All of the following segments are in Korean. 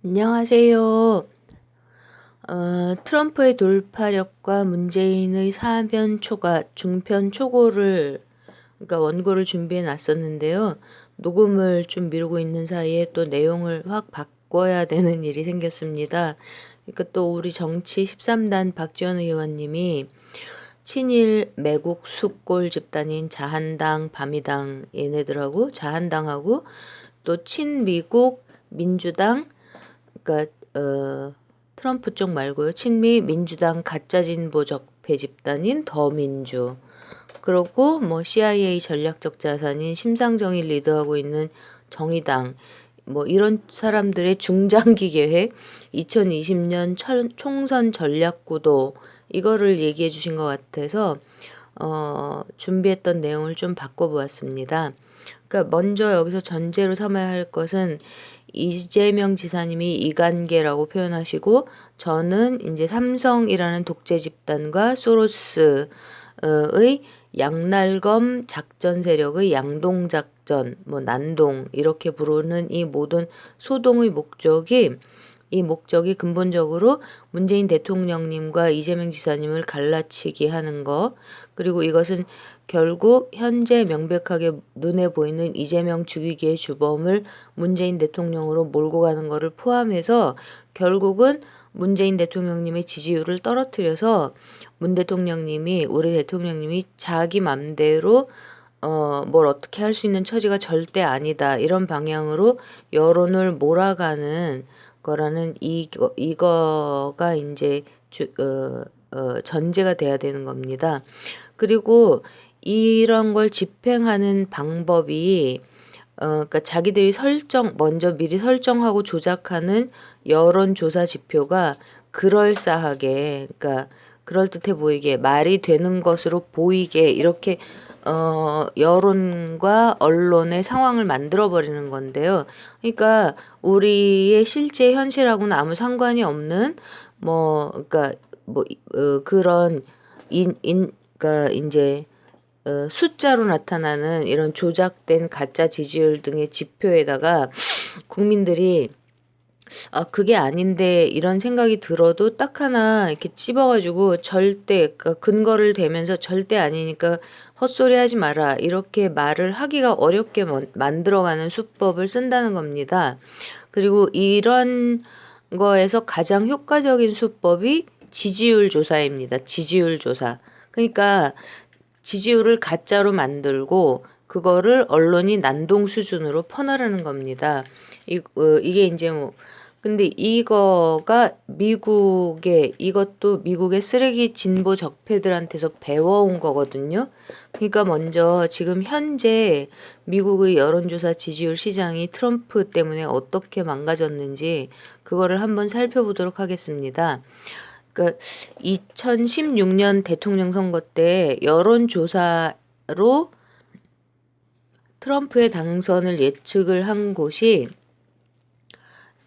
안녕하세요. 트럼프의 돌파력과 문재인의 사면 초과, 중편 초고를, 그러니까 원고를 준비해 놨었는데요. 녹음을 좀 미루고 있는 사이에 또 내용을 확 바꿔야 되는 일이 생겼습니다. 그러니까 또 우리 정치 13단 박지원 의원님이 친일 매국 숙골 집단인 자한당, 바미당 얘네들하고 자한당하고 또 친미국 민주당, 그러니까 트럼프 쪽 말고요. 친미 민주당 가짜 진보 적폐 집단인 더민주. 그리고 뭐 CIA 전략적 자산인 심상정이 리드하고 있는 정의당. 뭐 이런 사람들의 중장기 계획, 2020년 총선 전략 구도 이거를 얘기해 주신 것 같아서 준비했던 내용을 좀 바꿔보았습니다. 그러니까 먼저 여기서 전제로 삼아야 할 것은 이재명 지사님이 이관계라고 표현하시고 저는 이제 삼성이라는 독재 집단과 소로스의 양날검 작전 세력의 양동 작전, 뭐 난동 이렇게 부르는 이 모든 소동의 목적이 근본적으로 문재인 대통령님과 이재명 지사님을 갈라치기 하는 거, 그리고 이것은 결국 현재 명백하게 눈에 보이는 이재명 죽이기의 주범을 문재인 대통령으로 몰고 가는 것을 포함해서 결국은 문재인 대통령님의 지지율을 떨어뜨려서 우리 대통령님이 자기 맘대로 뭘 어떻게 할 수 있는 처지가 절대 아니다. 이런 방향으로 여론을 몰아가는 거라는 이거가 이제 전제가 돼야 되는 겁니다. 그리고 이런 걸 집행하는 방법이 그러니까 자기들이 먼저 미리 설정하고 조작하는 여론조사 지표가 그럴싸하게, 그러니까 그럴듯해 보이게, 말이 되는 것으로 보이게 이렇게 여론과 언론의 상황을 만들어 버리는 건데요. 그러니까 우리의 실제 현실하고는 아무 상관이 없는 그러니까 그런 그러니까 이제 숫자로 나타나는 이런 조작된 가짜 지지율 등의 지표에다가 국민들이 그게 아닌데 이런 생각이 들어도 딱 하나 이렇게 찝어가지고 그러니까 근거를 대면서 절대 아니니까 헛소리 하지 마라 이렇게 말을 하기가 어렵게 만들어가는 수법을 쓴다는 겁니다. 그리고 이런 거에서 가장 효과적인 수법이 지지율 조사입니다. 지지율 조사. 그러니까 지지율을 가짜로 만들고 그거를 언론이 난동 수준으로 퍼나르는 겁니다. 이게 이제 근데 이거가 이것도 미국의 쓰레기 진보 적폐들한테서 배워온 거거든요. 그러니까 먼저 지금 현재 미국의 여론조사 지지율 시장이 트럼프 때문에 어떻게 망가졌는지 그거를 한번 살펴보도록 하겠습니다. 그러니까 2016년 대통령 선거 때 여론조사로 트럼프의 당선을 예측을 한 곳이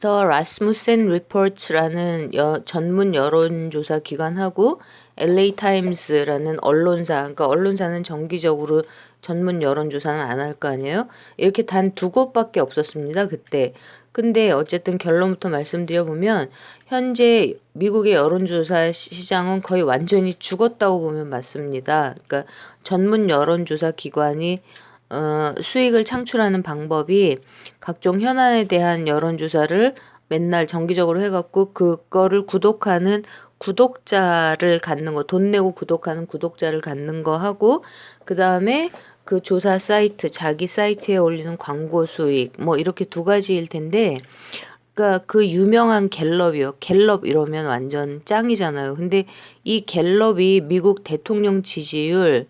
The Rasmussen Report라는 전문 여론조사 기관하고 LA 타임스라는 언론사, 그러니까 언론사는 정기적으로 전문 여론조사는 안 할 거 아니에요? 이렇게 단 두 곳밖에 없었습니다, 그때. 근데 어쨌든 결론부터 말씀드려보면 현재 미국의 여론조사 시장은 거의 완전히 죽었다고 보면 맞습니다. 그러니까 전문 여론조사 기관이 수익을 창출하는 방법이 각종 현안에 대한 여론조사를 맨날 정기적으로 해갖고 그거를 구독하는 구독자를 갖는 거, 돈 내고 구독하는 구독자를 갖는 거 하고, 그 다음에 그 조사 사이트, 자기 사이트에 올리는 광고 수익, 뭐 이렇게 두 가지일 텐데, 그러니까 그 유명한 갤럽이요. 갤럽 이러면 완전 짱이잖아요. 근데 이 갤럽이 미국 대통령 지지율,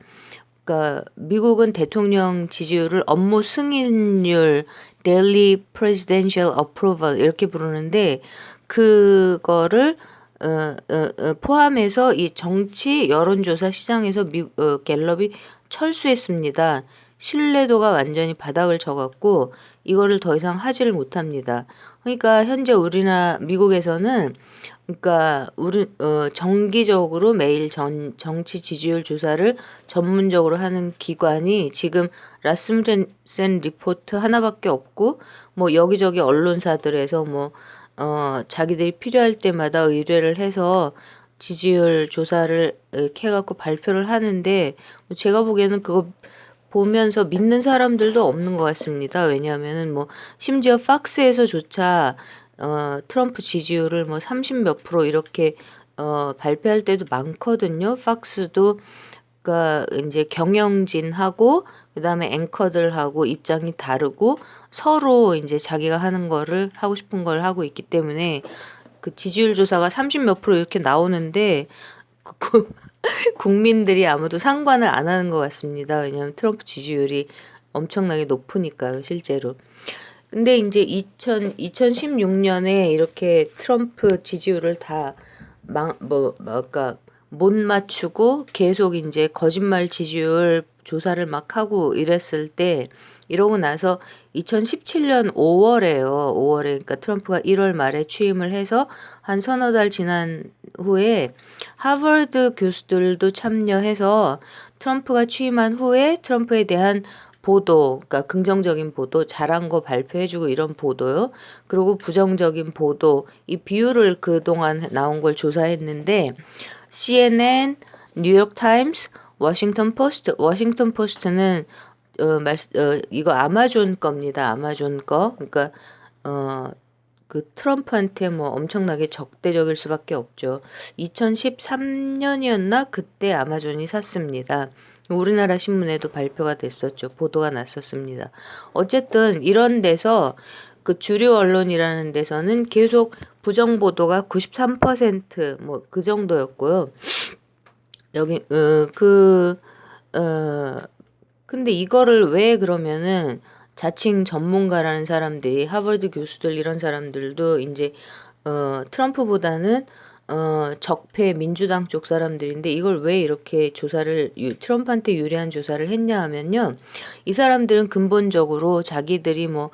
그러니까 미국은 대통령 지지율을 업무 승인율, daily presidential approval 이렇게 부르는데 그거를 포함해서 이 정치 여론조사 시장에서 갤럽이 철수했습니다. 신뢰도가 완전히 바닥을 쳐갖고 이거를 더 이상 하지를 못합니다. 그러니까 현재 미국에서는 그러니까 정기적으로 매일 정치 지지율 조사를 전문적으로 하는 기관이 지금 라스무센 리포트 하나밖에 없고 뭐 여기저기 언론사들에서 자기들이 필요할 때마다 의뢰를 해서 지지율 조사를 해갖고 발표를 하는데 제가 보기에는 그거 보면서 믿는 사람들도 없는 것 같습니다. 왜냐하면은 뭐 심지어 팍스에서조차 트럼프 지지율을 뭐 30 몇 프로 이렇게 발표할 때도 많거든요. 팍스도 그러니까 이제 경영진하고 그다음에 앵커들하고 입장이 다르고 서로 이제 자기가 하는 거를 하고 싶은 걸 하고 있기 때문에 그 지지율 조사가 30 몇 프로 이렇게 나오는데 국민들이 아무도 상관을 안 하는 것 같습니다. 왜냐하면 트럼프 지지율이 엄청나게 높으니까요, 실제로. 근데 이제 2016년에 이렇게 트럼프 지지율을 다 그러니까 못 맞추고 계속 이제 거짓말 지지율 조사를 막 하고 이랬을 때 이러고 나서 2017년 5월에요. 5월에 그러니까 트럼프가 1월 말에 취임을 해서 한 서너 달 지난 후에 하버드 교수들도 참여해서 트럼프가 취임한 후에 트럼프에 대한 보도, 그러니까 긍정적인 보도, 잘한 거 발표해주고 이런 보도요. 그리고 부정적인 보도, 이 비율을 그동안 나온 걸 조사했는데 CNN, 뉴욕 타임스, 워싱턴 포스트, 워싱턴 포스트는 이거 아마존 겁니다. 아마존 거. 그러니까 그 트럼프한테 뭐 엄청나게 적대적일 수밖에 없죠. 2013년이었나 그때 아마존이 샀습니다. 우리나라 신문에도 발표가 됐었죠. 보도가 났었습니다. 어쨌든 이런 데서 그 주류 언론이라는 데서는 계속 부정 보도가 93%뭐 그 정도였고요. 여기 근데 이거를 왜 그러면은 자칭 전문가라는 사람들이 하버드 교수들 이런 사람들도 이제 트럼프보다는 적폐 민주당 쪽 사람들인데 이걸 왜 이렇게 조사를 트럼프한테 유리한 조사를 했냐 하면요. 이 사람들은 근본적으로 자기들이 뭐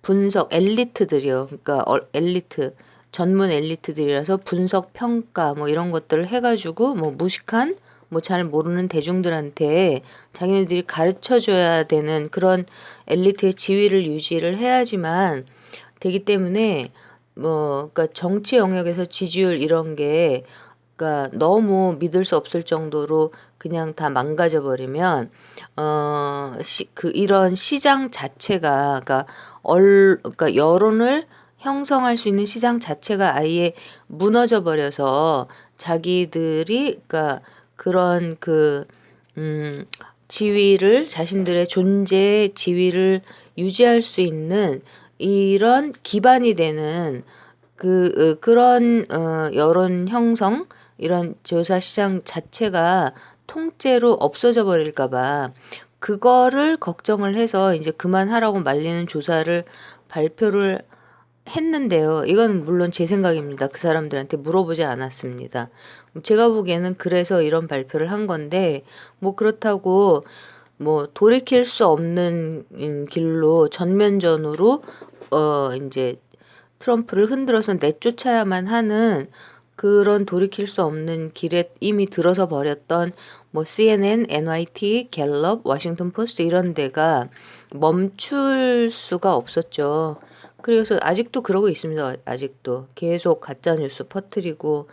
분석 엘리트들이요. 그러니까 엘리트 전문 엘리트들이라서 분석 평가 뭐 이런 것들을 해가지고 뭐 무식한 뭐 잘 모르는 대중들한테 자기네들이 가르쳐 줘야 되는 그런 엘리트의 지위를 유지를 해야지만 되기 때문에 뭐 그러니까 정치 영역에서 지지율 이런 게 그러니까 너무 믿을 수 없을 정도로 그냥 다 망가져 버리면 이런 시장 자체가 그러니까 여론을 형성할 수 있는 시장 자체가 아예 무너져 버려서 자기들이 그러니까 그런 지위를 자신들의 존재의 지위를 유지할 수 있는 이런 기반이 되는 그런 여론 형성 이런 조사 시장 자체가 통째로 없어져 버릴까 봐 그거를 걱정을 해서 이제 그만하라고 말리는 조사를 발표를 했는데요. 이건 물론 제 생각입니다. 그 사람들한테 물어보지 않았습니다. 제가 보기에는 그래서 이런 발표를 한 건데 뭐 그렇다고 뭐 돌이킬 수 없는 길로 전면전으로 이제 트럼프를 흔들어서 내쫓아야만 하는 그런 돌이킬 수 없는 길에 이미 들어서 버렸던 뭐 CNN, NYT, 갤럽, 워싱턴 포스트 이런 데가 멈출 수가 없었죠. 그래서 아직도 그러고 있습니다. 아직도 계속 가짜 뉴스 퍼뜨리고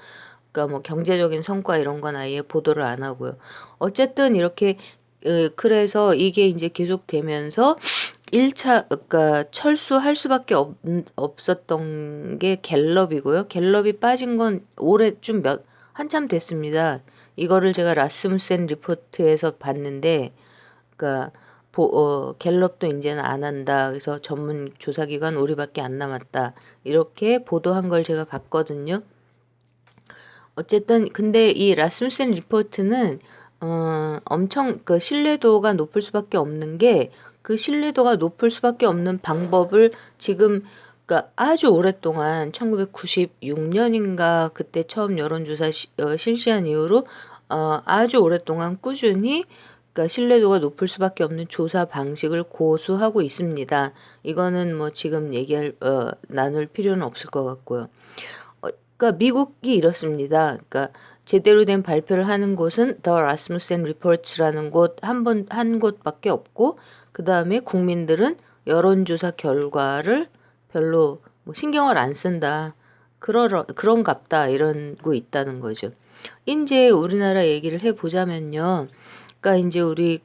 그러니까 뭐 경제적인 성과 이런 건 아예 보도를 안 하고요. 어쨌든 이렇게 그래서 이게 이제 계속되면서 1차 그러니까 철수할 수밖에 없었던 게 갤럽이고요. 갤럽이 빠진 건 올해 좀 한참 됐습니다. 이거를 제가 라스무센 리포트에서 봤는데 그러니까 갤럽도 이제는 안 한다. 그래서 전문 조사기관 우리밖에 안 남았다. 이렇게 보도한 걸 제가 봤거든요. 어쨌든 근데 이 라스무센 리포트는 엄청 그 신뢰도가 높을 수밖에 없는 게 그 신뢰도가 높을 수밖에 없는 방법을 지금 그러니까 아주 오랫동안 1996년인가 그때 처음 여론조사 실시한 이후로 아주 오랫동안 꾸준히 그러니까 신뢰도가 높을 수밖에 없는 조사 방식을 고수하고 있습니다. 이거는 뭐 지금 나눌 필요는 없을 것 같고요. 그러니까 미국이 이렇습니다. 그러니까 제대로 된 발표를 하는 곳은 The Rasmussen Report라는 곳 한 곳밖에 없고 그 다음에 국민들은 여론조사 결과를 별로 뭐 신경을 안 쓴다. 그런갑다. 이러고 있다는 거죠. 이제 우리나라 얘기를 해보자면요. 그러니까 이제 우리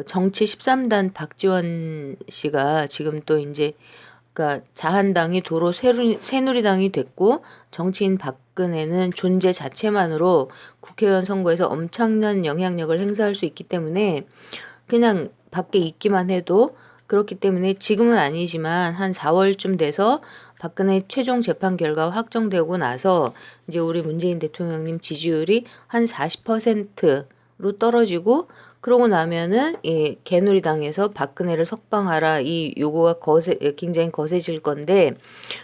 정치 13단 박지원 씨가 지금 또 이제 그러니까 자한당이 도로 새누리당이 됐고 정치인 박근혜는 존재 자체만으로 국회의원 선거에서 엄청난 영향력을 행사할 수 있기 때문에 그냥 밖에 있기만 해도 그렇기 때문에 지금은 아니지만 한 4월쯤 돼서 박근혜 최종 재판 결과가 확정되고 나서 이제 우리 문재인 대통령님 지지율이 한 40%로 떨어지고 그러고 나면은 개누리당에서 박근혜를 석방하라 이 요구가 굉장히 거세질 건데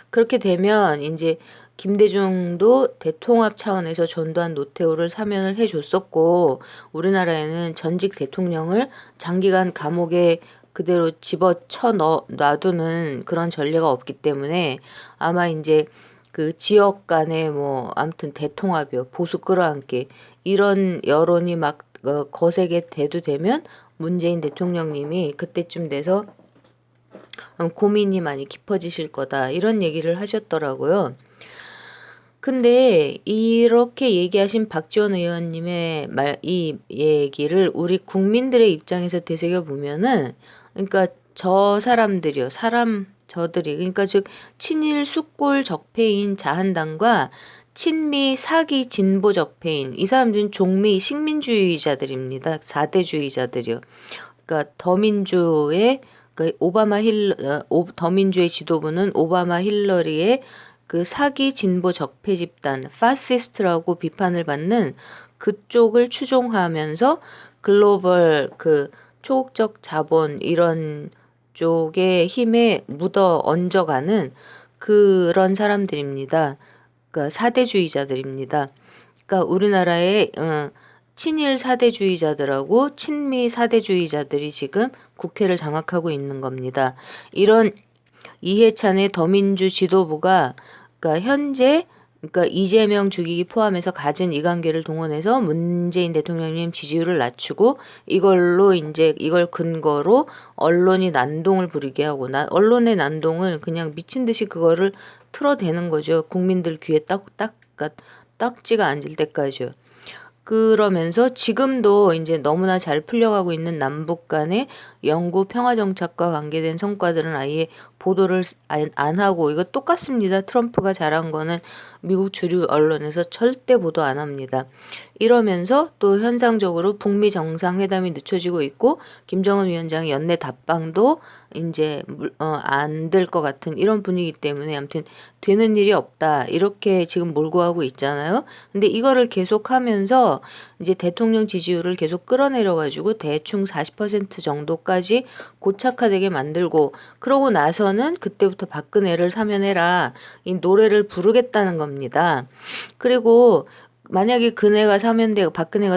그렇게 되면 이제 김대중도 대통합 차원에서 전두환 노태우를 사면을 해줬었고 우리나라에는 전직 대통령을 장기간 감옥에 그대로 집어쳐 놔두는 그런 전례가 없기 때문에 아마 이제 그 지역 간에 뭐 아무튼 대통합이요 보수 끌어안기 이런 여론이 막 거세게 대두되면 문재인 대통령님이 그때쯤 돼서 고민이 많이 깊어지실 거다 이런 얘기를 하셨더라고요. 근데 이렇게 얘기하신 박지원 의원님의 이 얘기를 우리 국민들의 입장에서 되새겨 보면은 그러니까 저 사람들이요. 저들이 그러니까 즉 친일 숙골 적폐인 자한당과 친미 사기 진보 적폐인 이 사람들은 종미 식민주의자들입니다. 4대주의자들이요. 그러니까 더민주의 지도부는 오바마 힐러리의 그 사기 진보 적폐 집단 파시스트라고 비판을 받는 그쪽을 추종하면서 글로벌 초국적 자본 이런 쪽의 힘에 묻어 얹어가는 그런 사람들입니다. 그러니까 사대주의자들입니다. 그러니까 우리나라의 친일 사대주의자들하고 친미 사대주의자들이 지금 국회를 장악하고 있는 겁니다. 이런 이해찬의 더민주 지도부가 그러니까 현재 그러니까 이재명 죽이기 포함해서 가진 이관계를 동원해서 문재인 대통령님 지지율을 낮추고 이걸로 이제 이걸 근거로 언론이 난동을 부리게 하고 언론의 난동을 그냥 미친 듯이 그거를 틀어대는 거죠. 국민들 귀에 딱지가 앉을 때까지요. 그러면서 지금도 이제 너무나 잘 풀려가고 있는 남북 간의 영구 평화정착과 관계된 성과들은 아예 보도를 안 하고 이거 똑같습니다. 트럼프가 잘한 거는 미국 주류 언론에서 절대 보도 안 합니다. 이러면서 또 현상적으로 북미 정상회담이 늦춰지고 있고 김정은 위원장의 연내 답방도 이제 안 될 것 같은 이런 분위기 때문에 아무튼 되는 일이 없다 이렇게 지금 몰고 가고 있잖아요. 근데 이거를 계속하면서 이제 대통령 지지율을 계속 끌어내려 가지고 대충 40% 정도까지 고착화되게 만들고 그러고 나서는 그때부터 박근혜를 사면해라 이 노래를 부르겠다는 겁니다. 그리고 만약에 박근혜가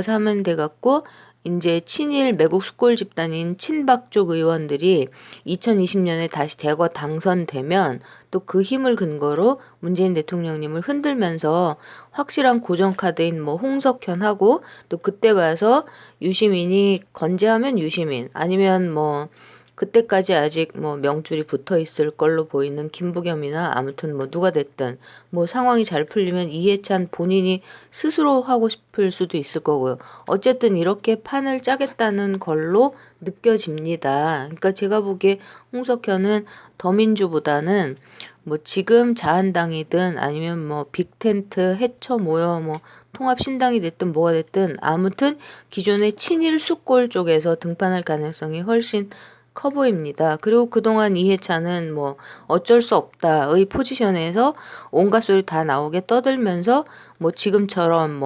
사면돼 갖고 이제 친일 매국 숙골 집단인 친박쪽 의원들이 2020년에 다시 대거 당선되면 또 그 힘을 근거로 문재인 대통령님을 흔들면서 확실한 고정카드인 뭐 홍석현하고 또 그때 봐서 유시민이 건재하면 유시민 아니면 뭐 그때까지 아직 뭐 명줄이 붙어 있을 걸로 보이는 김부겸이나 아무튼 뭐 누가 됐든 뭐 상황이 잘 풀리면 이해찬 본인이 스스로 하고 싶을 수도 있을 거고요. 어쨌든 이렇게 판을 짜겠다는 걸로 느껴집니다. 그러니까 제가 보기에 홍석현은 더민주보다는 뭐 지금 자한당이든 아니면 뭐 빅텐트 해쳐 모여 뭐 통합신당이 됐든 뭐가 됐든 아무튼 기존의 친일 숙골 쪽에서 등판할 가능성이 훨씬 커 보입니다. 그리고 그동안 이해찬은 뭐 어쩔 수 없다의 포지션에서 온갖 소리 다 나오게 떠들면서 뭐 지금처럼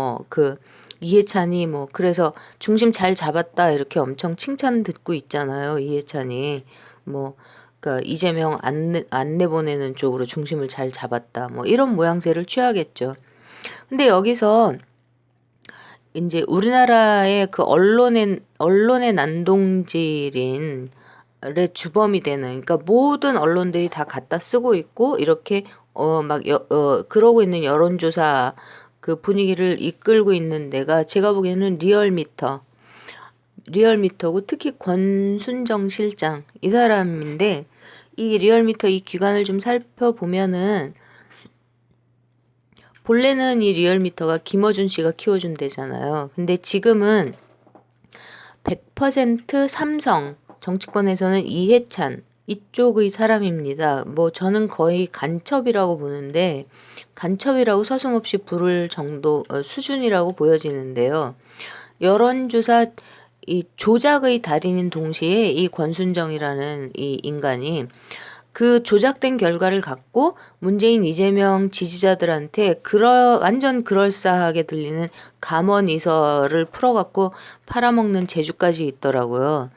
이해찬이 뭐 그래서 중심 잘 잡았다 이렇게 엄청 칭찬 듣고 있잖아요. 이해찬이 뭐 그러니까 이재명 안 내보내는 쪽으로 중심을 잘 잡았다. 뭐 이런 모양새를 취하겠죠. 근데 여기서 이제 우리나라의 그 언론의 난동질인 의 주범이 되는 그러니까 모든 언론들이 다 갖다 쓰고 있고 이렇게 그러고 있는 여론조사 그 분위기를 이끌고 있는 데가 제가 보기에는 리얼미터고 특히 권순정 실장 이 사람인데 이 리얼미터 이 기관을 좀 살펴보면은 본래는 이 리얼미터가 김어준 씨가 키워준 데잖아요. 근데 지금은 100% 삼성, 정치권에서는 이해찬 이쪽의 사람입니다. 뭐 저는 거의 간첩이라고 보는데 간첩이라고 서슴없이 부를 정도 수준이라고 보여지는데요. 여론조사 이 조작의 달인인 동시에 이 권순정이라는 이 인간이 그 조작된 결과를 갖고 문재인 이재명 지지자들한테 완전 그럴싸하게 들리는 감언이설을 풀어갖고 팔아먹는 재주까지 있더라고요.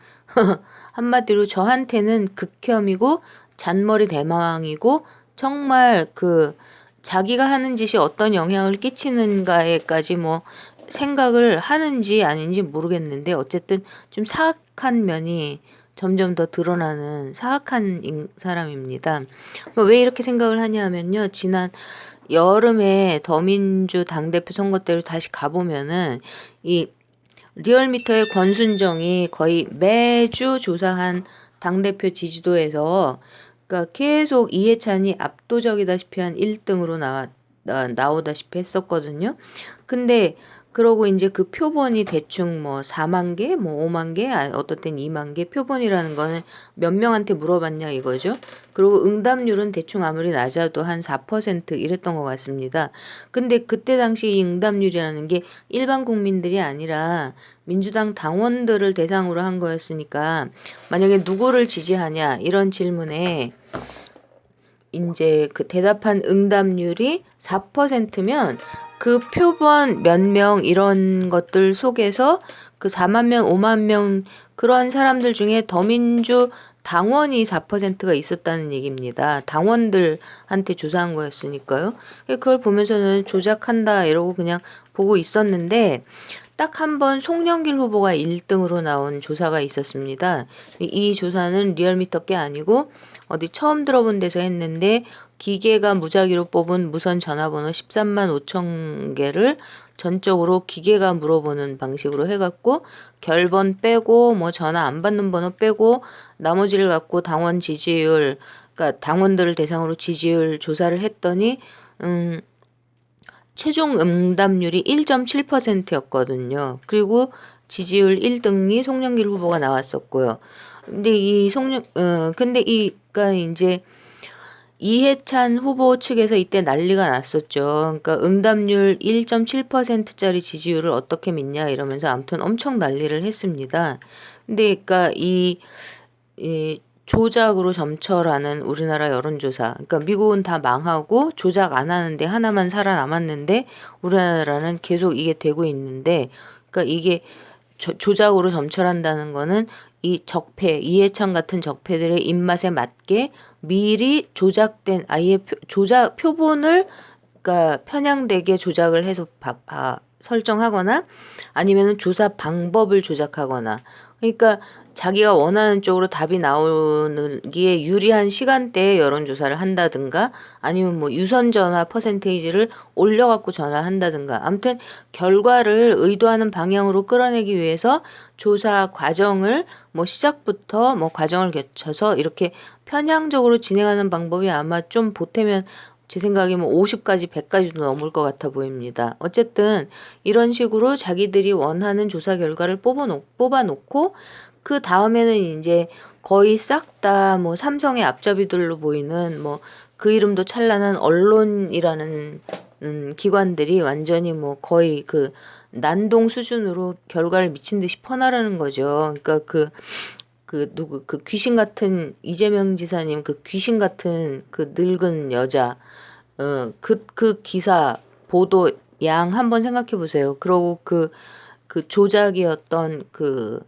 한마디로 저한테는 극혐이고 잔머리 대망이고 정말 그 자기가 하는 짓이 어떤 영향을 끼치는가에까지 뭐 생각을 하는지 아닌지 모르겠는데 어쨌든 좀 사악한 면이 점점 더 드러나는 사악한 사람입니다. 왜 이렇게 생각을 하냐면요. 지난 여름에 더민주 당대표 선거 때로 다시 가보면은 이 리얼미터의 권순정이 거의 매주 조사한 당대표 지지도에서 그러니까 계속 이해찬이 압도적이다시피 한 1등으로 나오다시피 했었거든요. 근데 그러고 이제 그 표본이 대충 뭐 4만 개, 뭐 5만 개, 어떨 땐 2만 개 표본이라는 거는 몇 명한테 물어봤냐 이거죠. 그리고 응답률은 대충 아무리 낮아도 한 4% 이랬던 것 같습니다. 근데 그때 당시 이 응답률이라는 게 일반 국민들이 아니라 민주당 당원들을 대상으로 한 거였으니까 만약에 누구를 지지하냐 이런 질문에 이제 그 대답한 응답률이 4%면 그 표본 몇 명 이런 것들 속에서 그 4만 명, 5만 명 그런 사람들 중에 더민주 당원이 4%가 있었다는 얘기입니다. 당원들한테 조사한 거였으니까요. 그걸 보면서는 조작한다 이러고 그냥 보고 있었는데 딱 한 번 송영길 후보가 1등으로 나온 조사가 있었습니다. 이 조사는 리얼미터 게 아니고 어디 처음 들어본 데서 했는데 기계가 무작위로 뽑은 무선 전화번호 13만 5천 개를 전적으로 기계가 물어보는 방식으로 해갖고 결번 빼고 뭐 전화 안 받는 번호 빼고 나머지를 갖고 당원 지지율 그러니까 당원들을 대상으로 지지율 조사를 했더니 최종 응답률이 1.7%였거든요. 그리고 지지율 1등이 송영길 후보가 나왔었고요. 근데 그러니까 이제 이해찬 후보 측에서 이때 난리가 났었죠. 그러니까 응답률 1.7%짜리 지지율을 어떻게 믿냐 이러면서 아무튼 엄청 난리를 했습니다. 근데 그러니까 이 조작으로 점철하는 우리나라 여론조사. 그러니까 미국은 다 망하고 조작 안 하는데 하나만 살아남았는데 우리나라는 계속 이게 되고 있는데 그러니까 이게 조작으로 점철한다는 거는 이 적폐, 이해찬 같은 적폐들의 입맛에 맞게 미리 조작된 아예 조작 표본을 그러니까 편향되게 조작을 해서 설정하거나 아니면은 조사 방법을 조작하거나 그러니까 자기가 원하는 쪽으로 답이 나오기에 유리한 시간대에 여론조사를 한다든가 아니면 뭐 유선 전화 퍼센테이지를 올려갖고 전화를 한다든가 아무튼 결과를 의도하는 방향으로 끌어내기 위해서 조사 과정을 뭐 시작부터 뭐 과정을 거쳐서 이렇게 편향적으로 진행하는 방법이 아마 좀 보태면 제 생각에 뭐 50가지, 100가지도 넘을 것 같아 보입니다. 어쨌든 이런 식으로 자기들이 원하는 조사 결과를 뽑아놓고 그 다음에는 이제 거의 싹 다 뭐 삼성의 앞잡이들로 보이는 뭐 그 이름도 찬란한 언론이라는 기관들이 완전히 뭐 거의 그 난동 수준으로 결과를 미친 듯이 퍼나르는 거죠. 그러니까 그 귀신 같은 이재명 지사님 그 귀신 같은 그 늙은 여자 그 기사 보도 양 한번 생각해 보세요. 그러고 그 조작이었던 그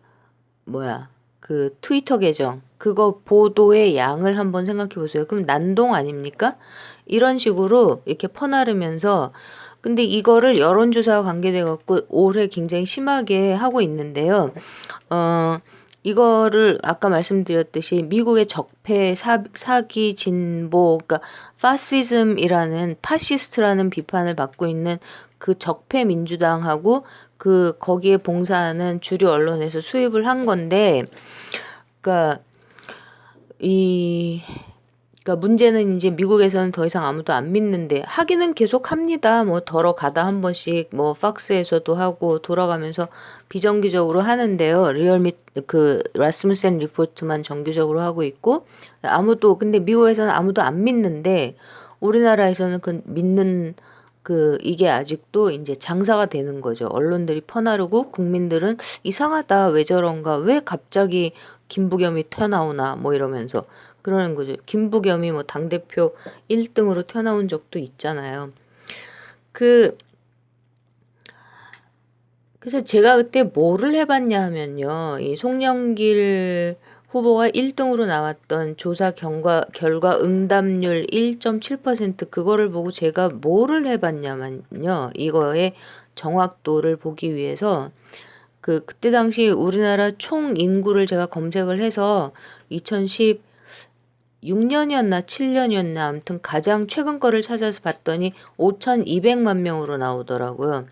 트위터 계정 그거 보도의 양을 한번 생각해 보세요. 그럼 난동 아닙니까? 이런 식으로 이렇게 퍼나르면서 근데 이거를 여론조사와 관계돼 갖고 올해 굉장히 심하게 하고 있는데요. 이거를 아까 말씀드렸듯이 미국의 적폐 사기 진보 그러니까 파시스트라는 비판을 받고 있는 그 적폐 민주당하고 거기에 봉사하는 주류 언론에서 수입을 한 건데 그러니까 그러니까 문제는 이제 미국에서는 더 이상 아무도 안 믿는데 하기는 계속 합니다. 뭐 더러 가다 한 번씩 뭐 팍스에서도 하고 돌아가면서 비정기적으로 하는데요. 그 라스무센 리포트만 정기적으로 하고 있고 아무도 근데 미국에서는 아무도 안 믿는데 우리나라에서는 그 믿는 이게 아직도 이제 장사가 되는 거죠. 언론들이 퍼나르고 국민들은 이상하다. 왜 저런가? 왜 갑자기 김부겸이 튀어나오나? 뭐 이러면서 그러는 거죠. 김부겸이 뭐 당대표 1등으로 튀어나온 적도 있잖아요. 그래서 제가 그때 뭐를 해봤냐 하면요. 이 송영길 후보가 1등으로 나왔던 조사 결과 응답률 1.7% 그거를 보고 제가 뭐를 해봤냐면요. 이거의 정확도를 보기 위해서 그때 당시 우리나라 총 인구를 제가 검색을 해서 2016년이었나 7년이었나 아무튼 가장 최근 거를 찾아서 봤더니 5,200만 명으로 나오더라고요.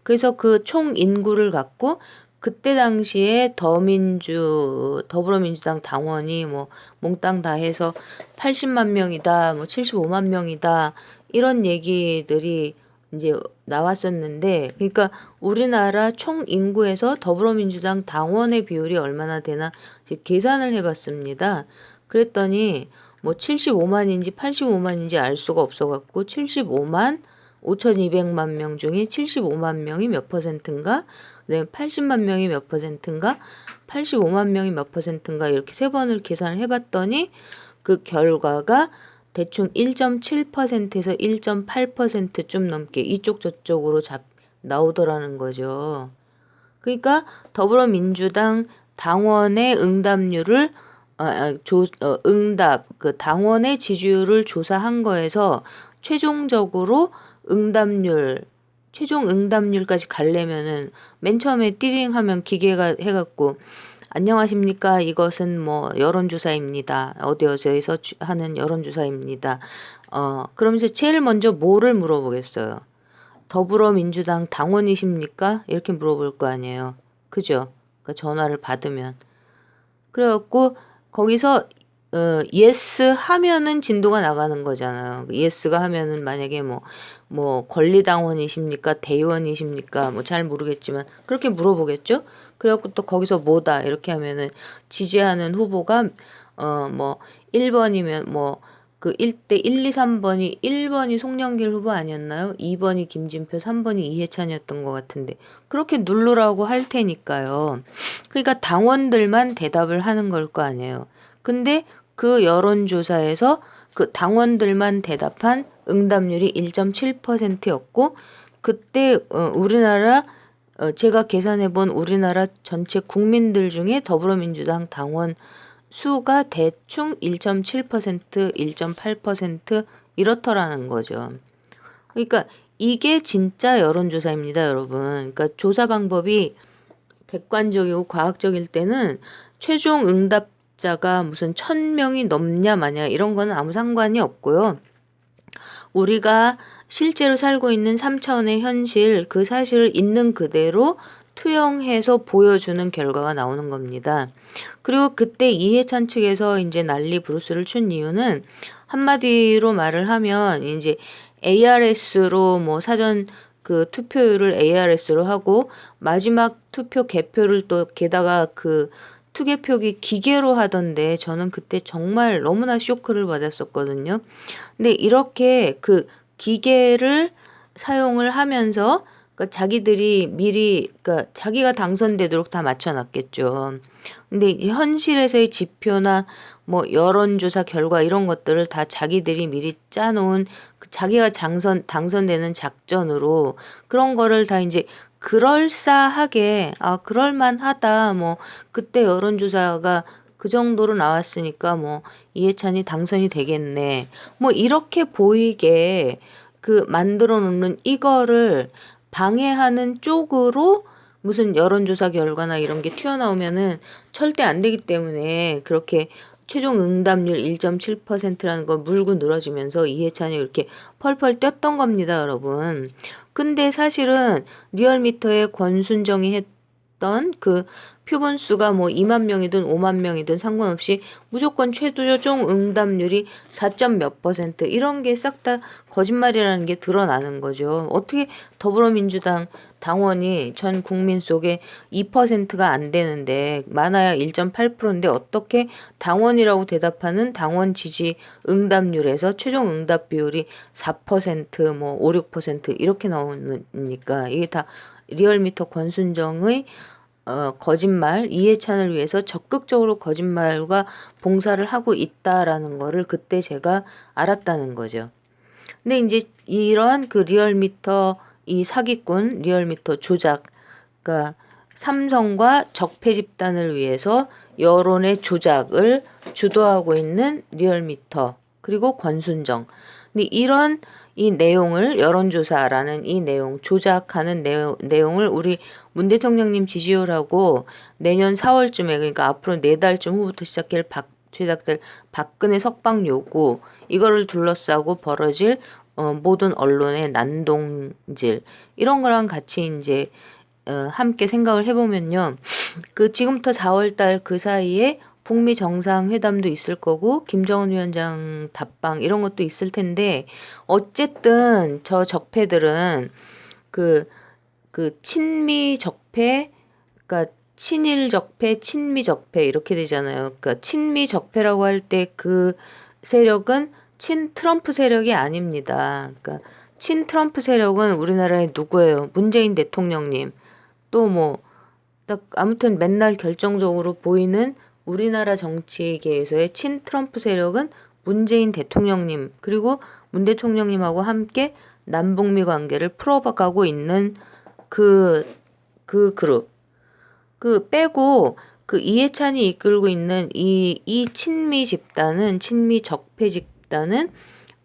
그래서 그 총 인구를 갖고 그때 당시에 더불어민주당 당원이 뭐 몽땅 다 해서 80만 명이다, 뭐 75만 명이다, 이런 얘기들이 이제 나왔었는데, 그러니까 우리나라 총 인구에서 더불어민주당 당원의 비율이 얼마나 되나 계산을 해봤습니다. 그랬더니 뭐 75만인지 85만인지 알 수가 없어갖고 75만 5,200만 명 중에 75만 명이 몇 퍼센트인가? 그다음에 80만 명이 몇 퍼센트인가? 85만 명이 몇 퍼센트인가? 이렇게 세 번을 계산을 해봤더니 그 결과가 대충 1.7%에서 1.8%좀 넘게 이쪽 저쪽으로 나오더라는 거죠. 그러니까 더불어민주당 당원의 응답률을 당원의 지지율을 조사한 거에서 최종적으로 최종 응답률까지 가려면은 맨 처음에 띠링 하면 기계가 해갖고 안녕하십니까? 이것은 뭐 여론조사입니다. 어디에서 하는 여론조사입니다. 그러면서 제일 먼저 뭐를 물어보겠어요? 더불어민주당 당원이십니까? 이렇게 물어볼 거 아니에요. 그죠? 그러니까 전화를 받으면. 그래갖고 거기서 예스 하면은 진도가 나가는 거잖아요. 예스가 하면은 만약에 뭐 권리당원이십니까? 대의원이십니까? 뭐 잘 모르겠지만 그렇게 물어보겠죠? 그래갖고 또 거기서 뭐다 이렇게 하면은 지지하는 후보가 뭐 1번이면 뭐 그 1대 1, 2, 3번이 1번이 송영길 후보 아니었나요? 2번이 김진표, 3번이 이해찬이었던 것 같은데 그렇게 누르라고 할 테니까요. 그러니까 당원들만 대답을 하는 걸 거 아니에요. 근데 그 여론조사에서 그 당원들만 대답한 응답률이 1.7%였고 그때 우리나라 제가 계산해 본 우리나라 전체 국민들 중에 더불어민주당 당원 수가 대충 1.7%, 1.8% 이렇더라는 거죠. 그러니까 이게 진짜 여론조사입니다, 여러분. 그러니까 조사 방법이 객관적이고 과학적일 때는 최종 응답자가 무슨 1,000명이 넘냐 마냐 이런 거는 아무 상관이 없고요. 우리가 실제로 살고 있는 3차원의 현실, 그 사실을 있는 그대로 투영해서 보여주는 결과가 나오는 겁니다. 그리고 그때 이해찬 측에서 이제 난리 부르스를 춘 이유는 한마디로 말을 하면 이제 ARS로 뭐 사전 그 투표율을 ARS로 하고 마지막 투표 개표를 또 게다가 그 투개표기 기계로 하던데 저는 그때 정말 너무나 쇼크를 받았었거든요. 근데 이렇게 그 기계를 사용을 하면서 그러니까 자기들이 미리 그러니까 자기가 당선되도록 다 맞춰놨겠죠. 근데 이제 현실에서의 지표나 뭐 여론조사 결과 이런 것들을 다 자기들이 미리 짜놓은 자기가 당선되는 작전으로 그런 거를 다 이제 그럴싸하게 그럴만하다 뭐 그때 여론조사가 그 정도로 나왔으니까 뭐 이해찬이 당선이 되겠네 뭐 이렇게 보이게 만들어 놓는 이거를 방해하는 쪽으로 무슨 여론조사 결과나 이런 게 튀어나오면은 절대 안 되기 때문에 그렇게 최종 응답률 1.7%라는 거 물고 늘어지면서 이해찬이 이렇게 펄펄 뛰었던 겁니다, 여러분. 근데 사실은 리얼미터의 권순정이 했던 표본 수가 뭐 2만 명이든 5만 명이든 상관없이 무조건 최종 응답률이 4점 몇 퍼센트 이런 게 싹 다 거짓말이라는 게 드러나는 거죠. 어떻게 더불어민주당 당원이 전 국민 속에 2%가 안 되는데 많아야 1.8%인데 어떻게 당원이라고 대답하는 당원 지지 응답률에서 최종 응답 비율이 4%뭐 5, 6% 이렇게 나오니까 이게 다 리얼미터 권순정의 거짓말, 이해찬을 위해서 적극적으로 거짓말과 봉사를 하고 있다라는 거를 그때 제가 알았다는 거죠. 근데 이제 이런 그 리얼미터 이 사기꾼, 리얼미터 조작, 그러니까 삼성과 적폐 집단을 위해서 여론의 조작을 주도하고 있는 리얼미터 그리고 권순정. 근데 이런 이 내용을 여론조사라는 이 내용 조작하는 내용을 우리 문 대통령님 지지율하고 내년 4월쯤에 그러니까 앞으로 4달쯤 후부터 시작될 박근혜 석방 요구 이거를 둘러싸고 벌어질 모든 언론의 난동질 이런 거랑 같이 이제 함께 생각을 해보면요. 그 지금부터 4월달 그 사이에 북미 정상회담도 있을 거고 김정은 위원장 답방 이런 것도 있을 텐데 어쨌든 저 적폐들은 그 친미 적폐 그러니까 친일 적폐, 친미 적폐 이렇게 되잖아요. 그러니까 친미 적폐라고 할 때 그 세력은 친 트럼프 세력이 아닙니다. 그러니까 친 트럼프 세력은 우리나라에 누구예요? 문재인 대통령님. 또 뭐 딱 아무튼 맨날 결정적으로 보이는 우리나라 정치계에서의 친 트럼프 세력은 문재인 대통령님 그리고 문 대통령님하고 함께 남북미 관계를 풀어가고 있는 그 그룹 그 빼고 그 이해찬이 이끌고 있는 이 친미 집단은 친미 적폐 집단은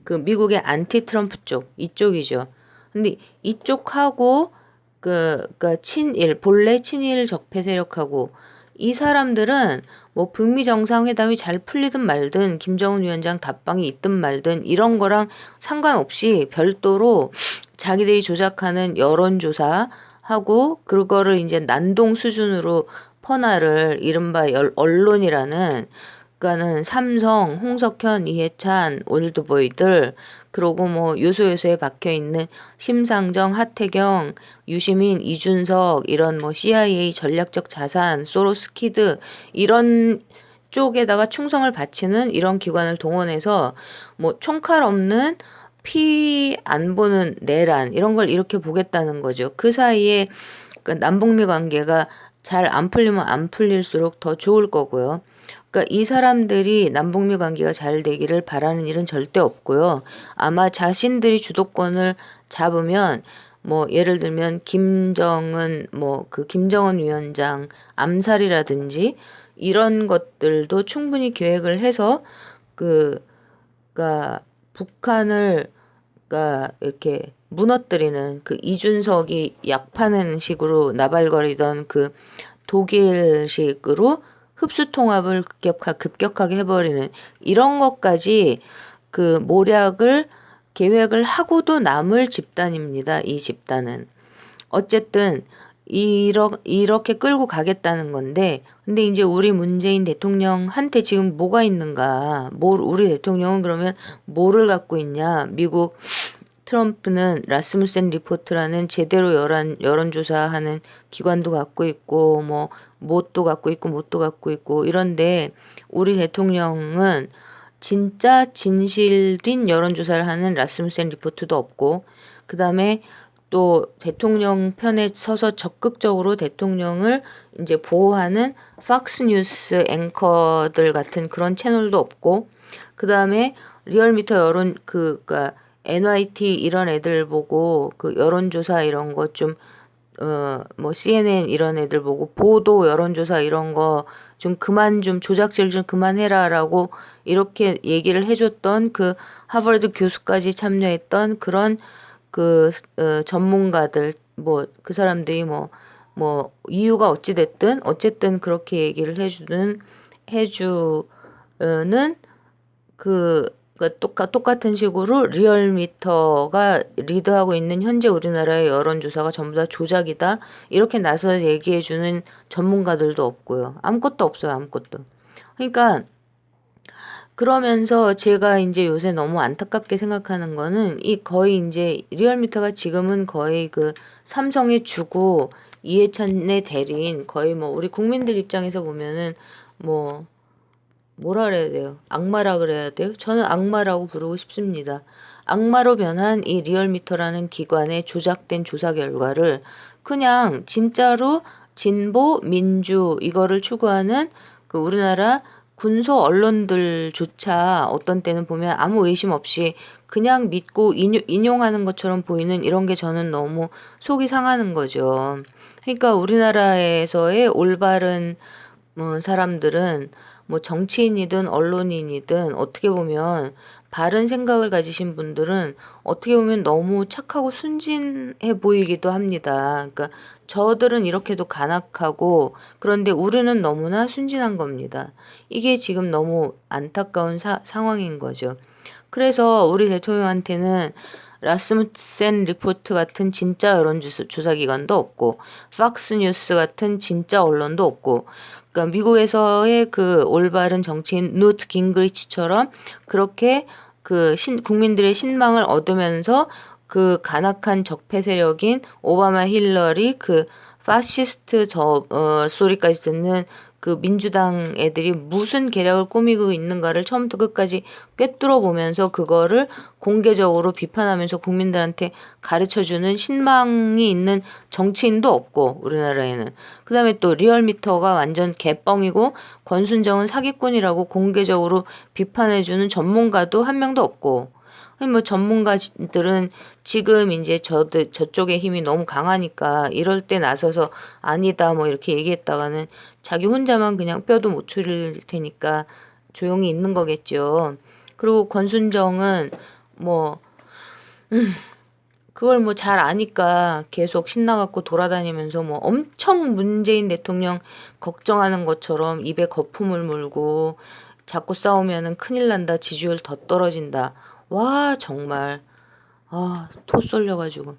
그 미국의 안티 트럼프 쪽 이쪽이죠. 근데 이쪽하고 그러니까 본래 친일 적폐 세력하고 이 사람들은 뭐 북미 정상회담이 잘 풀리든 말든 김정은 위원장 답방이 있든 말든 이런 거랑 상관없이 별도로 자기들이 조작하는 여론조사하고 그거를 이제 난동 수준으로 퍼나를 이른바 언론이라는 그러니까는 삼성, 홍석현, 이해찬, 올드보이들 그리고 뭐 요소요소에 박혀 있는 심상정, 하태경, 유시민, 이준석 이런 뭐 CIA 전략적 자산, 소로스키드 이런 쪽에다가 충성을 바치는 이런 기관을 동원해서 뭐 총칼 없는 피 안 보는 내란 이런 걸 이렇게 보겠다는 거죠. 그 사이에 그 남북미 관계가 잘 안 풀리면 안 풀릴수록 더 좋을 거고요. 그러니까 이 사람들이 남북미 관계가 잘 되기를 바라는 일은 절대 없고요. 아마 자신들이 주도권을 잡으면 뭐 예를 들면 김정은 뭐 그 김정은 위원장 암살이라든지 이런 것들도 충분히 계획을 해서 그니까 북한을 그러니까 이렇게 무너뜨리는 그 이준석이 약 파는 식으로 나발거리던 그 독일식으로 흡수 통합을 급격하게 해버리는 이런 것까지 그 모략을 계획을 하고도 남을 집단입니다. 이 집단은. 어쨌든 이렇게 끌고 가겠다는 건데 근데 이제 우리 문재인 대통령한테 지금 뭐가 있는가 우리 대통령은 그러면 뭐를 갖고 있냐 미국 트럼프는 라스무센 리포트라는 제대로 여론조사하는 기관도 갖고 있고 뭐 뭣도 갖고 있고 뭣도 갖고 있고 이런데 우리 대통령은 진짜 진실인 여론조사를 하는 라스무센 리포트도 없고 그다음에 또 대통령 편에 서서 적극적으로 대통령을 이제 보호하는 팍스뉴스 앵커들 같은 그런 채널도 없고 그다음에 리얼미터 여론 그니까 NYT 이런 애들 보고 그 여론조사 이런 거 좀 뭐 CNN 이런 애들 보고 보도 여론조사 이런 거 좀 그만 좀 조작질 좀 그만해라라고 이렇게 얘기를 해줬던 그 하버드 교수까지 참여했던 그런 그 전문가들 뭐 그 사람들이 뭐 이유가 어찌 됐든 어쨌든 그렇게 얘기를 해주는 그 그러니까 똑같은 식으로 리얼미터가 리드하고 있는 현재 우리나라의 여론조사가 전부 다 조작이다. 이렇게 나서 얘기해주는 전문가들도 없고요. 아무것도 없어요. 아무것도. 그러니까 그러면서 제가 이제 요새 너무 안타깝게 생각하는 거는 이 거의 이제 리얼미터가 지금은 거의 그 삼성의 주고 이해찬의 대리인 거의 뭐 우리 국민들 입장에서 보면은 뭐 뭐라 그래야 돼요? 악마라 그래야 돼요? 저는 악마라고 부르고 싶습니다. 악마로 변한 이 리얼미터라는 기관의 조작된 조사 결과를 그냥 진짜로 진보, 민주 이거를 추구하는 그 우리나라 군소 언론들조차 어떤 때는 보면 아무 의심 없이 그냥 믿고 인용하는 것처럼 보이는 이런 게 저는 너무 속이 상하는 거죠. 그러니까 우리나라에서의 올바른 사람들은 뭐 정치인이든 언론인이든 어떻게 보면 바른 생각을 가지신 분들은 어떻게 보면 너무 착하고 순진해 보이기도 합니다. 그러니까 저들은 이렇게도 간악하고 그런데 우리는 너무나 순진한 겁니다. 이게 지금 너무 안타까운 상황인 거죠. 그래서 우리 대통령한테는 라스무센 리포트 같은 진짜 여론조사 기관도 없고 팍스뉴스 같은 진짜 언론도 없고 그러니까 미국에서의 그 올바른 정치인 누트 깅그리치처럼 그렇게 그 국민들의 신망을 얻으면서 그 간악한 적폐 세력인 오바마 힐러리 그 파시스트 소리까지 듣는 그 민주당 애들이 무슨 계략을 꾸미고 있는가를 처음부터 끝까지 꿰뚫어 보면서 그거를 공개적으로 비판하면서 국민들한테 가르쳐주는 신망이 있는 정치인도 없고 우리나라에는 그다음에 또 리얼미터가 완전 개뻥이고 권순정은 사기꾼이라고 공개적으로 비판해주는 전문가도 한 명도 없고 뭐 전문가들은 지금 이제 저쪽의 힘이 너무 강하니까 이럴 때 나서서 아니다 뭐 이렇게 얘기했다가는 자기 혼자만 그냥 뼈도 못 추릴 테니까 조용히 있는 거겠죠. 그리고 권순정은 뭐 그걸 뭐 잘 아니까 계속 신나갖고 돌아다니면서 뭐 엄청 문재인 대통령 걱정하는 것처럼 입에 거품을 물고 자꾸 싸우면은 큰일 난다. 지지율 더 떨어진다. 와, 정말. 아, 토 쏠려가지고.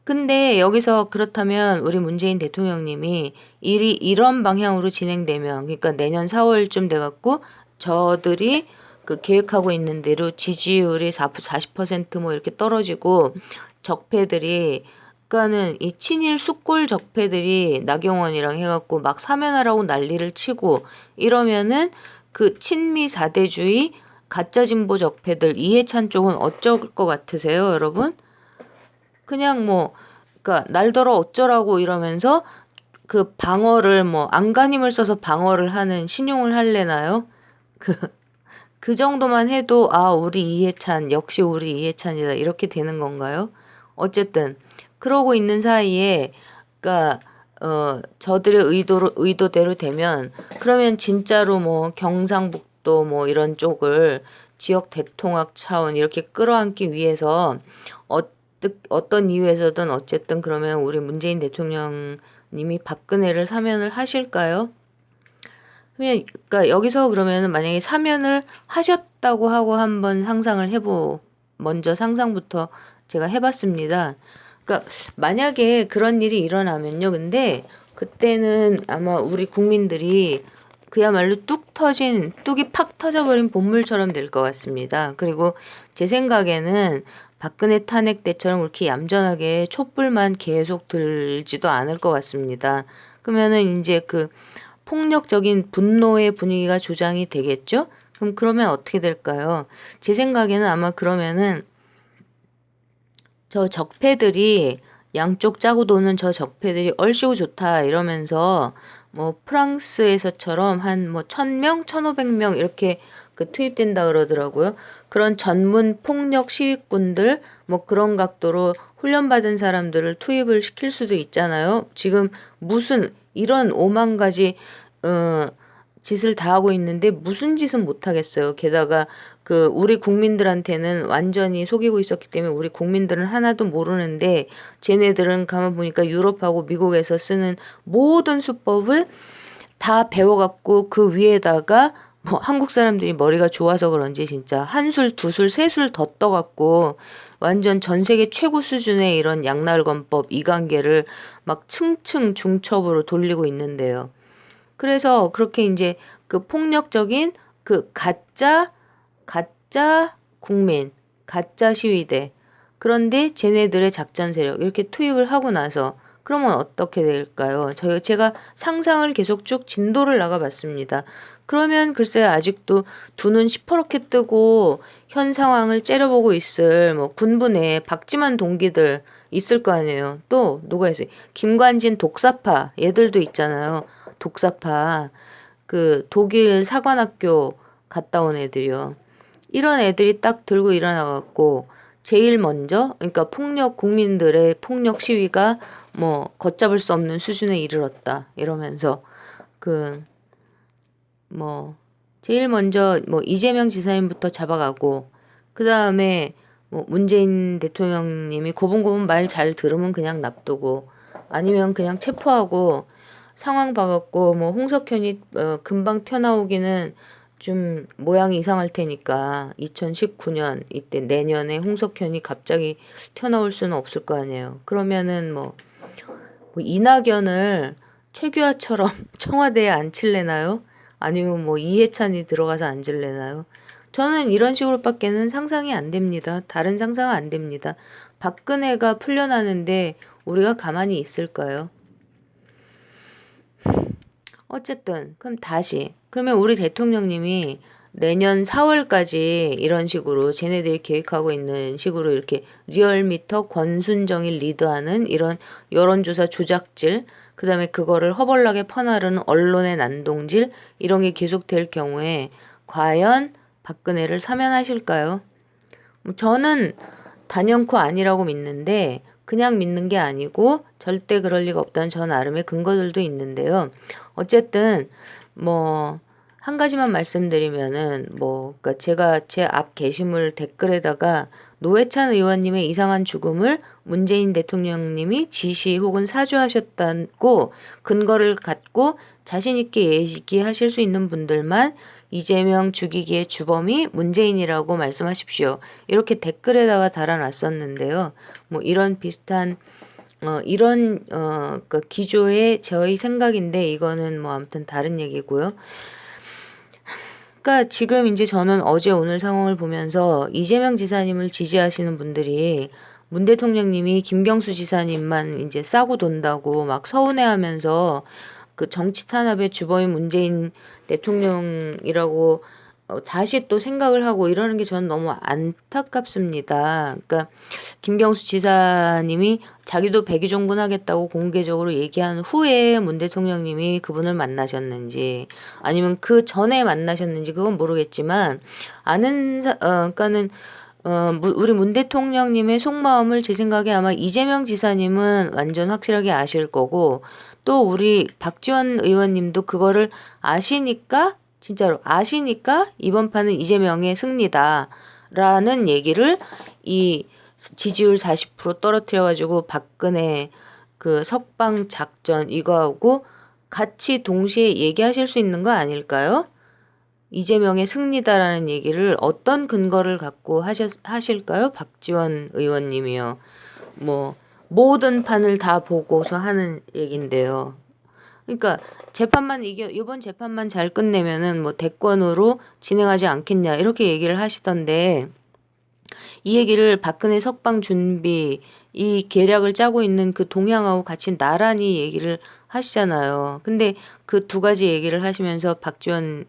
근데 여기서 그렇다면 우리 문재인 대통령님이 일이 이런 방향으로 진행되면, 그러니까 내년 4월쯤 돼갖고 저들이 그 계획하고 있는 대로 지지율이 40%뭐 이렇게 떨어지고 적폐들이 그러니까는 이 친일 숙골 적폐들이 나경원이랑 해갖고 막 사면하라고 난리를 치고 이러면은 그 친미 사대주의 가짜 진보 적폐들 이해찬 쪽은 어쩔 것 같으세요, 여러분? 그냥 뭐 그러니까 날더러 어쩌라고 이러면서 그 방어를 뭐 안간힘을 써서 방어를 하는 신용을 할래나요? 그 정도만 해도 아 우리 이해찬 역시 우리 이해찬이다 이렇게 되는 건가요? 어쨌든 그러고 있는 사이에 그러니까 저들의 의도대로 되면 그러면 진짜로 뭐 경상북도 뭐 이런 쪽을 지역 대통합 차원 이렇게 끌어안기 위해서 어떤 이유에서든 어쨌든 그러면 우리 문재인 대통령님이 박근혜를 사면을 하실까요? 그러니까 여기서 그러면은 만약에 사면을 하셨다고 하고 한번 상상을 먼저 상상부터 제가 해봤습니다. 그러니까 만약에 그런 일이 일어나면요. 근데 그때는 아마 우리 국민들이 그야말로 뚝이 팍 터져버린 본물처럼 될 것 같습니다. 그리고 제 생각에는 박근혜 탄핵 때처럼 그렇게 얌전하게 촛불만 계속 들지도 않을 것 같습니다. 그러면은 이제 그 폭력적인 분노의 분위기가 조장이 되겠죠? 그러면 어떻게 될까요? 제 생각에는 아마 그러면은 저 적폐들이 양쪽 짜고 도는 저 적폐들이 얼씨구 좋다 이러면서 뭐 프랑스에서처럼 한 뭐 1000명, 1500명 이렇게 그 투입된다 그러더라고요. 그런 전문 폭력 시위꾼들 뭐 그런 각도로 훈련받은 사람들을 투입을 시킬 수도 있잖아요. 지금 무슨 이런 오만 가지 짓을 다 하고 있는데 무슨 짓은 못 하겠어요. 게다가 그 우리 국민들한테는 완전히 속이고 있었기 때문에 우리 국민들은 하나도 모르는데 쟤네들은 가만 보니까 유럽하고 미국에서 쓰는 모든 수법을 다 배워갖고 그 위에다가 뭐 한국 사람들이 머리가 좋아서 그런지 진짜 한 술, 두 술, 세 술 더 떠갖고 완전 전 세계 최고 수준의 이런 양날검법 이관계를 막 층층 중첩으로 돌리고 있는데요. 그래서 그렇게 이제 그 폭력적인 그 가짜 국민, 가짜 시위대. 그런데 쟤네들의 작전 세력 이렇게 투입을 하고 나서 그러면 어떻게 될까요? 제가 상상을 계속 쭉 진도를 나가봤습니다. 그러면 글쎄요, 아직도 두 눈 시퍼렇게 뜨고 현 상황을 째려보고 있을 뭐 군부 내에 박지만 동기들 있을 거 아니에요. 또 누가 있어요? 김관진 독사파 얘들도 있잖아요. 독사파 그 독일 사관학교 갔다 온 애들이요. 이런 애들이 딱 들고 일어나갖고 제일 먼저 그러니까 국민들의 폭력 시위가 뭐 걷잡을 수 없는 수준에 이르렀다 이러면서 그 뭐 제일 먼저 뭐 이재명 지사님부터 잡아가고 그 다음에 뭐 문재인 대통령님이 고분고분 말 잘 들으면 그냥 납두고 아니면 그냥 체포하고 상황 봐갖고 뭐 홍석현이 금방 튀어나오기는 좀 모양이 이상할 테니까 2019년 이때 내년에 홍석현이 갑자기 튀어나올 수는 없을 거 아니에요. 그러면은 뭐 이낙연을 최규하처럼 청와대에 앉힐래나요? 아니면 뭐 이해찬이 들어가서 앉을래나요? 저는 이런 식으로밖에는 상상이 안 됩니다. 다른 상상은 안 됩니다. 박근혜가 풀려나는데 우리가 가만히 있을까요? 어쨌든 그럼 다시 그러면 우리 대통령님이 내년 4월까지 이런 식으로 쟤네들이 계획하고 있는 식으로 이렇게 리얼미터 권순정이 리드하는 이런 여론조사 조작질 그다음에 그거를 허벌나게 퍼나르는 언론의 난동질 이런 게 계속될 경우에 과연 박근혜를 사면하실까요? 저는 단연코 아니라고 믿는데 그냥 믿는 게 아니고 절대 그럴 리가 없다는 저 나름의 근거들도 있는데요. 어쨌든 뭐 한 가지만 말씀드리면은 그러니까 제가 제 앞 게시물 댓글에다가 노회찬 의원님의 이상한 죽음을 문재인 대통령님이 지시 혹은 사주하셨다고 근거를 갖고 자신 있게 얘기하실 수 있는 분들만 이재명 죽이기의 주범이 문재인이라고 말씀하십시오. 이렇게 댓글에다가 달아놨었는데요. 뭐 이런 비슷한 이런 그 기조의 저희 생각인데 이거는 뭐 아무튼 다른 얘기고요. 그러니까 지금 이제 저는 어제 오늘 상황을 보면서 이재명 지사님을 지지하시는 분들이 문 대통령님이 김경수 지사님만 이제 싸고 돈다고 막 서운해하면서 그 정치 탄압의 주범인 문재인 대통령이라고 다시 또 생각을 하고 이러는 게 저는 너무 안타깝습니다. 그러니까 김경수 지사님이 자기도 백의종군 하겠다고 공개적으로 얘기한 후에 문 대통령님이 그분을 만나셨는지 아니면 그 전에 만나셨는지 그건 모르겠지만 그러니까는 우리 문 대통령님의 속마음을 제 생각에 아마 이재명 지사님은 완전 확실하게 아실 거고 또 우리 박지원 의원님도 그거를 아시니까 진짜로 아시니까 이번 판은 이재명의 승리다라는 얘기를 이 지지율 40% 떨어뜨려가지고 박근혜 그 석방 작전 이거하고 같이 동시에 얘기하실 수 있는 거 아닐까요? 이재명의 승리다라는 얘기를 어떤 근거를 갖고 하실까요? 박지원 의원님이요. 뭐 모든 판을 다 보고서 하는 얘긴데요. 그러니까 이번 재판만 잘 끝내면은 뭐 대권으로 진행하지 않겠냐 이렇게 얘기를 하시던데 이 얘기를 박근혜 석방 준비 이 계략을 짜고 있는 그 동향하고 같이 나란히 얘기를 하시잖아요. 근데 그 두 가지 얘기를 하시면서 박지원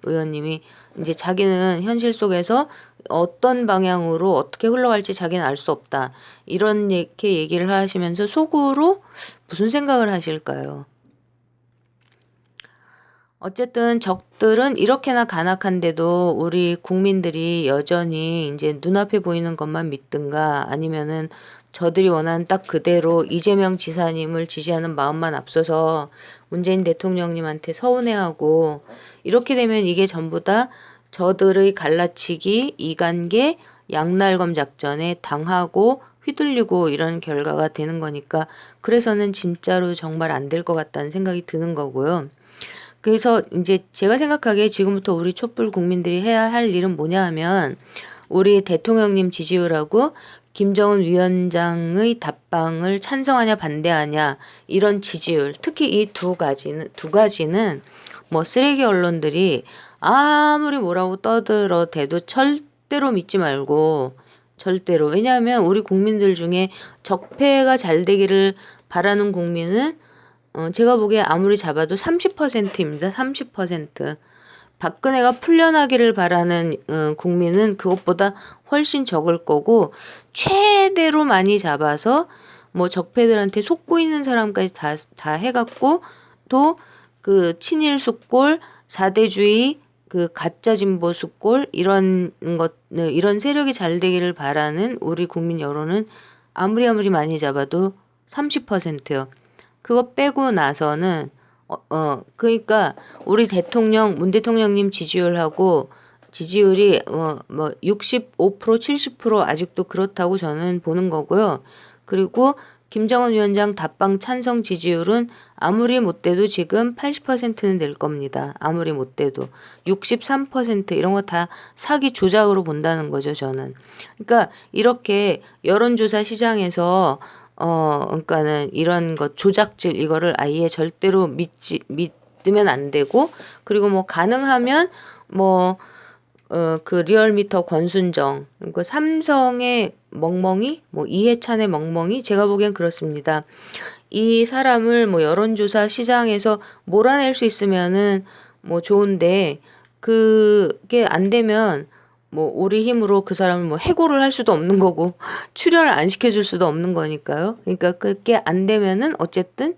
의원님이 이제 자기는 현실 속에서 어떤 방향으로 어떻게 흘러갈지 자기는 알 수 없다. 이렇게 얘기를 하시면서 속으로 무슨 생각을 하실까요? 어쨌든 적들은 이렇게나 간악한데도 우리 국민들이 여전히 이제 눈앞에 보이는 것만 믿든가 아니면은 저들이 원하는 딱 그대로 이재명 지사님을 지지하는 마음만 앞서서 문재인 대통령님한테 서운해하고 이렇게 되면 이게 전부 다 저들의 갈라치기, 이간계, 양날검 작전에 당하고 휘둘리고 이런 결과가 되는 거니까 그래서는 진짜로 정말 안 될 것 같다는 생각이 드는 거고요. 그래서 이제 제가 생각하기에 지금부터 우리 촛불 국민들이 해야 할 일은 뭐냐 하면 우리 대통령님 지지율하고 김정은 위원장의 답방을 찬성하냐 반대하냐 이런 지지율, 특히 이 두 가지는 뭐 쓰레기 언론들이 아무리 뭐라고 떠들어대도 절대로 믿지 말고, 절대로. 왜냐하면 우리 국민들 중에 적폐가 잘 되기를 바라는 국민은 제가 보기에 아무리 잡아도 30%입니다. 30%. 박근혜가 풀려나기를 바라는 국민은 그것보다 훨씬 적을 거고, 최대로 많이 잡아서 뭐 적폐들한테 속고 있는 사람까지 다 해갖고 또 그 친일 숙골, 사대주의, 그 가짜 진보 숙골 이런 세력이 잘 되기를 바라는 우리 국민 여론은 아무리 많이 잡아도 30%요. 그거 빼고 나서는 그러니까 우리 문 대통령님 지지율이 뭐 65%, 70% 아직도 그렇다고 저는 보는 거고요. 그리고 김정은 위원장 답방 찬성 지지율은 아무리 못 돼도 지금 80%는 될 겁니다. 아무리 못 돼도 63% 이런 거 다 사기 조작으로 본다는 거죠, 저는. 그러니까 이렇게 여론조사 시장에서 그러니까는 이런 것 조작질 이거를 아예 절대로 믿으면 안 되고, 그리고 뭐 가능하면 뭐 그 리얼미터 권순정, 그 삼성의 멍멍이, 뭐 이해찬의 멍멍이, 제가 보기엔 그렇습니다. 이 사람을 뭐 여론조사 시장에서 몰아낼 수 있으면은 뭐 좋은데, 그게 안 되면 뭐 우리 힘으로 그 사람을 뭐 해고를 할 수도 없는 거고 출연을 안 시켜줄 수도 없는 거니까요. 그러니까 그게 안 되면은 어쨌든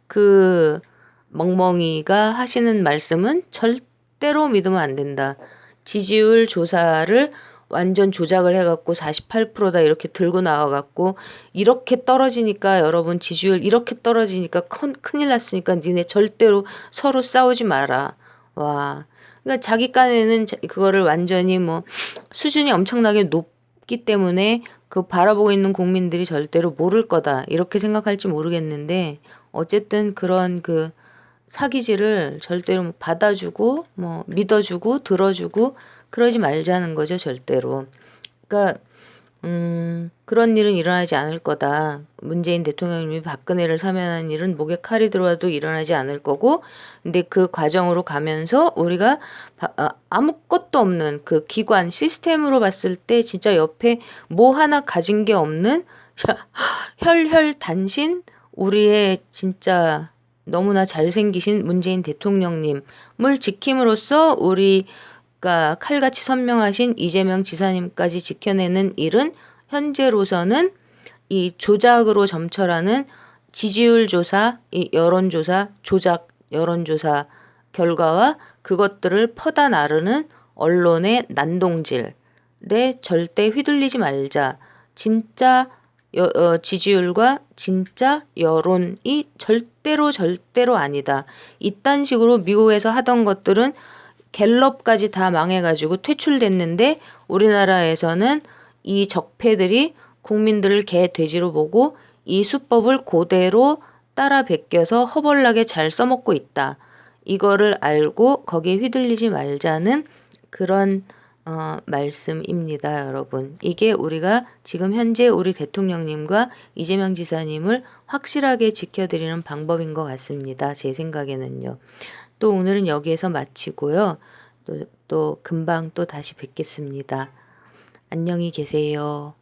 그 멍멍이가 하시는 말씀은 절대로 믿으면 안 된다. 지지율 조사를 완전 조작을 해갖고 48%다 이렇게 들고 나와갖고 이렇게 떨어지니까, 여러분 지지율 이렇게 떨어지니까 큰일 났으니까 니네 절대로 서로 싸우지 마라. 와. 그러니까 자기 깐에는 그거를 완전히 뭐 수준이 엄청나게 높기 때문에 그 바라보고 있는 국민들이 절대로 모를 거다 이렇게 생각할지 모르겠는데, 어쨌든 그런 그 사기질을 절대로 뭐 받아주고 뭐 믿어주고 들어주고 그러지 말자는 거죠, 절대로. 그러니까 그런 일은 일어나지 않을 거다. 문재인 대통령님이 박근혜를 사면한 일은 목에 칼이 들어와도 일어나지 않을 거고, 근데 그 과정으로 가면서 우리가 아무것도 없는 그 기관 시스템으로 봤을 때 진짜 옆에 뭐 하나 가진 게 없는 혈혈단신 우리의 진짜 너무나 잘생기신 문재인 대통령님을 지킴으로써 우리가 칼같이 선명하신 이재명 지사님까지 지켜내는 일은 현재로서는 이 조작으로 점철하는 지지율 조사, 이 여론조사, 조작 여론조사 결과와 그것들을 퍼다 나르는 언론의 난동질에 절대 휘둘리지 말자. 진짜 지지율과 진짜 여론이 절대로 아니다. 이딴 식으로 미국에서 하던 것들은 갤럽까지 다 망해가지고 퇴출됐는데, 우리나라에서는 이 적폐들이 국민들을 개 돼지로 보고 이 수법을 그대로 따라 베껴서 허벌나게 잘 써먹고 있다. 이거를 알고 거기에 휘둘리지 말자는 그런 말씀입니다, 여러분. 이게 우리가 지금 현재 우리 대통령님과 이재명 지사님을 확실하게 지켜드리는 방법인 것 같습니다. 제 생각에는요. 또 오늘은 여기에서 마치고요. 또 금방 또 다시 뵙겠습니다. 안녕히 계세요.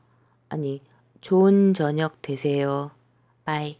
아니, 좋은 저녁 되세요. 바이.